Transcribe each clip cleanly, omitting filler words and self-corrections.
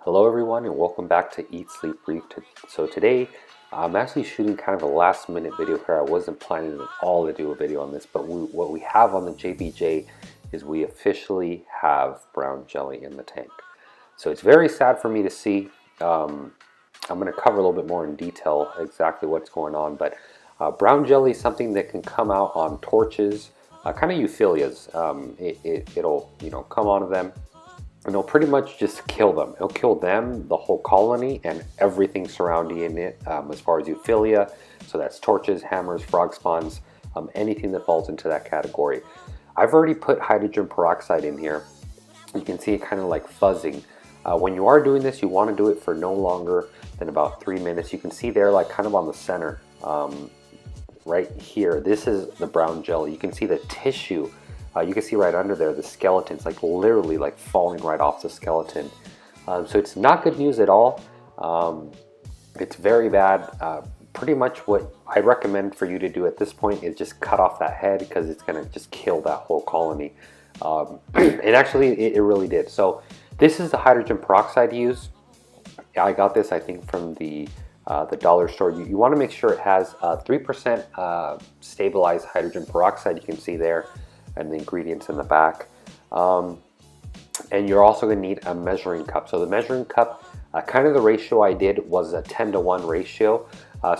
Hello everyone and welcome back to Eat Sleep Brief. So today I'm actually shooting kind of a last minute video here. I wasn't planning at all to do a video on this, but what we have on the JBJ is we officially have brown jelly in the tank. So it's very sad for me to see. I'm going to cover a little bit more in detail exactly what's going on, but brown jelly is something that can come out on torches, kind of euphyllias. It'll come onto them. And it'll pretty much just kill them. It'll kill them, the whole colony, and everything surrounding it as far as euphyllia. So that's torches, hammers, frog spawns, anything that falls into that category. I've already put hydrogen peroxide in here. You can see it kind of like fuzzing. When you are doing this, you want to do it for no longer than about 3 minutes. You can see there, like kind of on the center, right here. This is the brown jelly. You can see the tissue. You can see right under there the skeleton's like literally like falling right off the skeleton. So it's not good news at all. It's very bad. Pretty much what I recommend for you to do at this point is just cut off that head, because it's going to just kill that whole colony. And actually it really did. So this is the hydrogen peroxide used. I got this, I think, from the dollar store. You want to make sure it has 3% stabilized hydrogen peroxide. You can see there, and the ingredients in the back. And you're also going to need a measuring cup. So the measuring cup, kind of the ratio I did was a 10-to-1 ratio.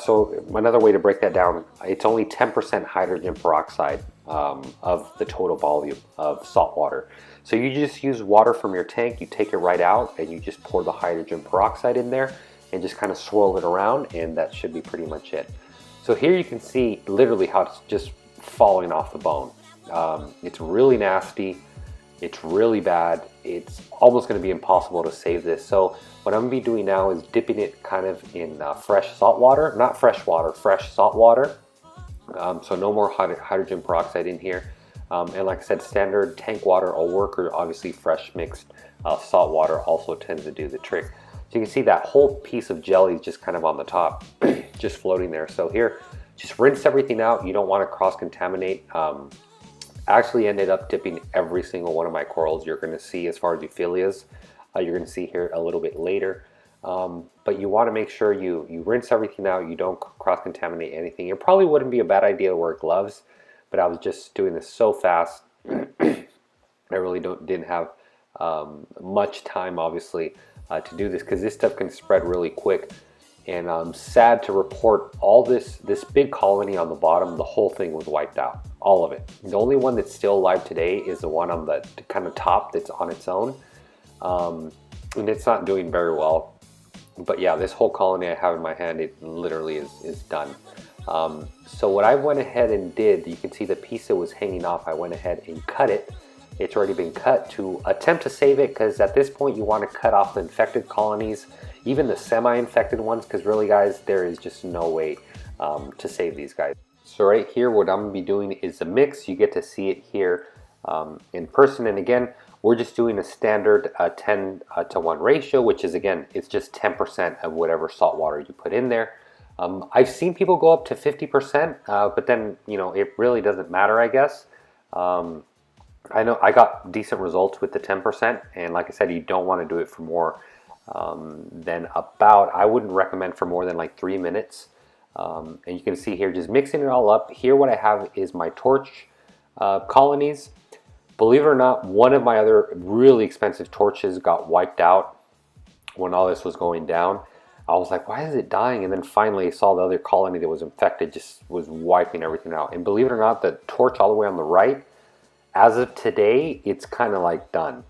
So another way to break that down, it's only 10% hydrogen peroxide of the total volume of salt water. So you just use water from your tank, you take it right out, and you just pour the hydrogen peroxide in there and just kind of swirl it around, and that should be pretty much it. So here you can see literally how it's just falling off the bone. It's really nasty. It's really bad. It's almost going to be impossible to save this. So what I'm going to be doing now is dipping it kind of in fresh salt water, not fresh water, fresh salt water. So no more hydrogen peroxide in here. And like I said, standard tank water will work, or obviously fresh mixed salt water also tends to do the trick. So you can see that whole piece of jelly is just kind of on the top, just floating there. So here, just rinse everything out. You don't want to cross-contaminate. Actually ended up dipping every single one of my corals you're going to see as far as euphyllias. You're going to see here a little bit later. But you want to make sure you rinse everything out. You don't cross-contaminate anything. It probably wouldn't be a bad idea to wear gloves, but I was just doing this so fast. I really didn't have much time, obviously, to do this, because this stuff can spread really quick. And I'm sad to report all this big colony on the bottom, the whole thing was wiped out, all of it. The only one that's still alive today is the one on the kind of top that's on its own. And it's not doing very well. But yeah, this whole colony I have in my hand, it literally is done. So what I went ahead and did, you can see the piece that was hanging off, I went ahead and cut it. It's already been cut to attempt to save it, because at this point you want to cut off the infected colonies, even the semi-infected ones, because really guys, there is just no way to save these guys. So right here, what I'm going to be doing is a mix. You get to see it here in person, and again, we're just doing a standard 10-to-1 ratio, which is, again, it's just 10% of whatever salt water you put in there. I've seen people go up to 50%, but then, it really doesn't matter, I guess. I know I got decent results with the 10%, and like I said, you don't want to do it for more than about, I wouldn't recommend for more than like 3 minutes. And you can see here, just mixing it all up. Here what I have is my torch colonies. Believe it or not, one of my other really expensive torches got wiped out when all this was going down. I was like, why is it dying? And then finally I saw the other colony that was infected just was wiping everything out. And believe it or not, the torch all the way on the right, as of today, it's kind of like done.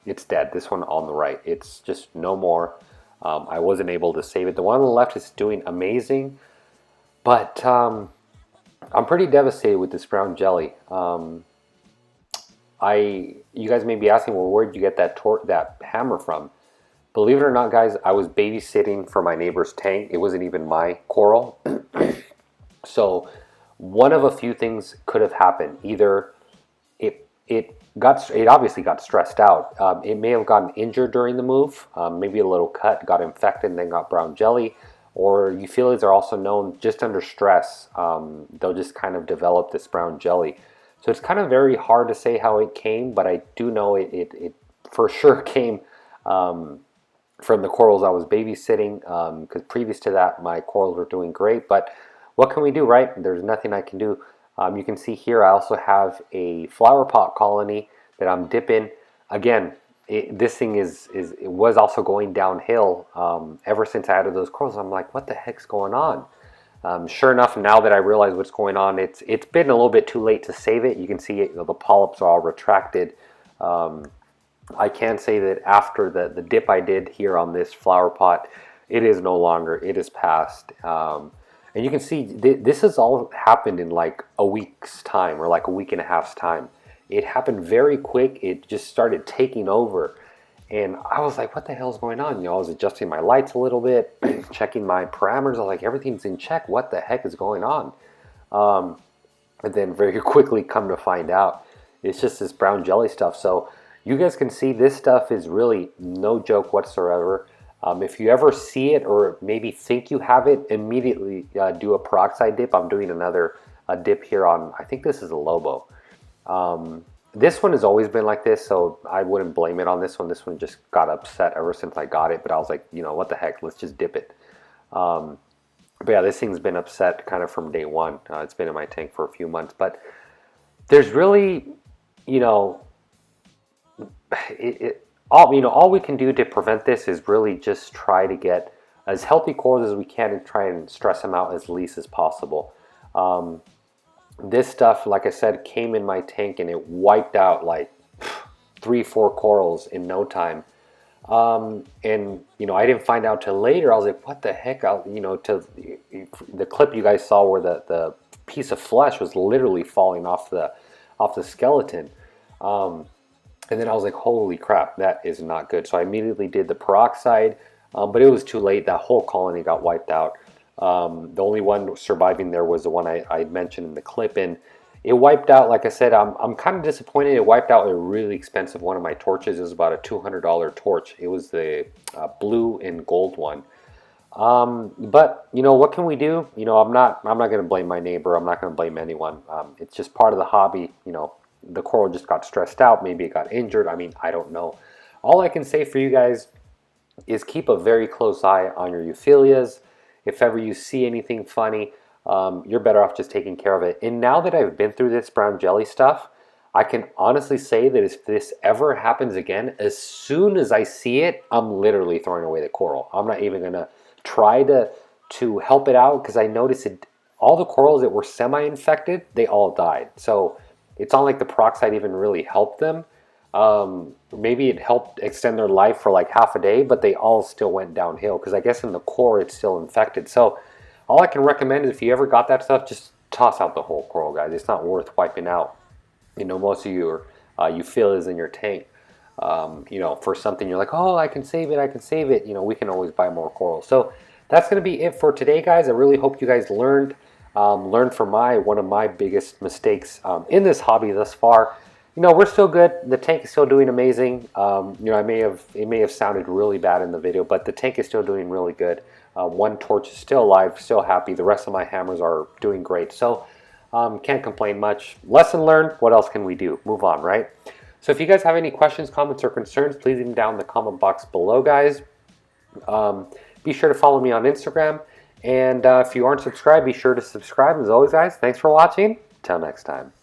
It's dead. This one on the right, it's just no more. I wasn't able to save it. The one on the left is doing amazing, but I'm pretty devastated with this brown jelly. You guys may be asking, well, where did you get that hammer from? Believe it or not, guys, I was babysitting for my neighbor's tank. It wasn't even my coral. So one of a few things could have happened. Either it obviously got stressed out. It may have gotten injured during the move. Maybe a little cut, got infected, and then got brown jelly. Or euphyllias are also known, just under stress, they'll just kind of develop this brown jelly. So it's kind of very hard to say how it came, but I do know it for sure came from the corals I was babysitting, because previous to that my corals were doing great. But what can we do, right? There's nothing I can do. You can see here I also have a flower pot colony that I'm dipping. Again, this thing it was also going downhill ever since I added those corals. I'm like, what the heck's going on? Sure enough, now that I realize what's going on, it's been a little bit too late to save it. You can see it, the polyps are all retracted. I can say that after the dip I did here on this flower pot, it is no longer, it is past. And you can see this has all happened in like a week's time, or like a week and a half's time. It happened very quick. It just started taking over. And I was like, what the hell's going on? You know, I was adjusting my lights a little bit, checking my parameters. I was like, everything's in check. What the heck is going on? And then very quickly come to find out, it's just this brown jelly stuff. So you guys can see this stuff is really no joke whatsoever. If you ever see it or maybe think you have it, immediately do a peroxide dip. I'm doing another dip here on, I think this is a Lobo. This one has always been like this, so I wouldn't blame it on this one. This one just got upset ever since I got it, but I was like, you know, what the heck, let's just dip it. But yeah, this thing's been upset kind of from day one. It's been in my tank for a few months, but there's really, you know, all we can do to prevent this is really just try to get as healthy corals as we can and try and stress them out as least as possible. This stuff, like I said, came in my tank and it wiped out like 3-4 corals in no time. And you know, I didn't find out till later. I was like, what the heck? You know, to the clip you guys saw where the piece of flesh was literally falling off the skeleton. And then I was like, holy crap, that is not good. So I immediately did the peroxide, but it was too late. That whole colony got wiped out. The only one surviving there was the one I mentioned in the clip, and it wiped out. Like I said, I'm kind of disappointed. It wiped out a really expensive one of my torches. It was about a $200 torch. It was the blue and gold one. But you know, what can we do? You know, I'm not going to blame my neighbor. I'm not going to blame anyone. It's just part of the hobby. You know, the coral just got stressed out. Maybe it got injured. I mean, I don't know. All I can say for you guys is keep a very close eye on your euphyllias. If ever you see anything funny, you're better off just taking care of it. And now that I've been through this brown jelly stuff, I can honestly say that if this ever happens again, as soon as I see it, I'm literally throwing away the coral. I'm not even going to try to help it out, because I noticed all the corals that were semi-infected, they all died. So it's not like the peroxide even really helped them. Maybe it helped extend their life for like half a day, but they all still went downhill, because I guess in the core it's still infected. So all I can recommend is if you ever got that stuff, just toss out the whole coral, guys. It's not worth wiping out, you know, most of your euphyllias in your tank. You know, for something you're like, oh, I can save it, you know, we can always buy more coral. So that's going to be it for today, guys. I really hope you guys learned from one of my biggest mistakes in this hobby thus far. You know, we're still good. The tank is still doing amazing. You know, it may have sounded really bad in the video, but the tank is still doing really good. One torch is still alive, still happy. The rest of my hammers are doing great. So can't complain much. Lesson learned. What else can we do? Move on, right? So if you guys have any questions, comments, or concerns, please leave them down in the comment box below, guys. Be sure to follow me on Instagram. And if you aren't subscribed, be sure to subscribe. As always, guys, thanks for watching. Till next time.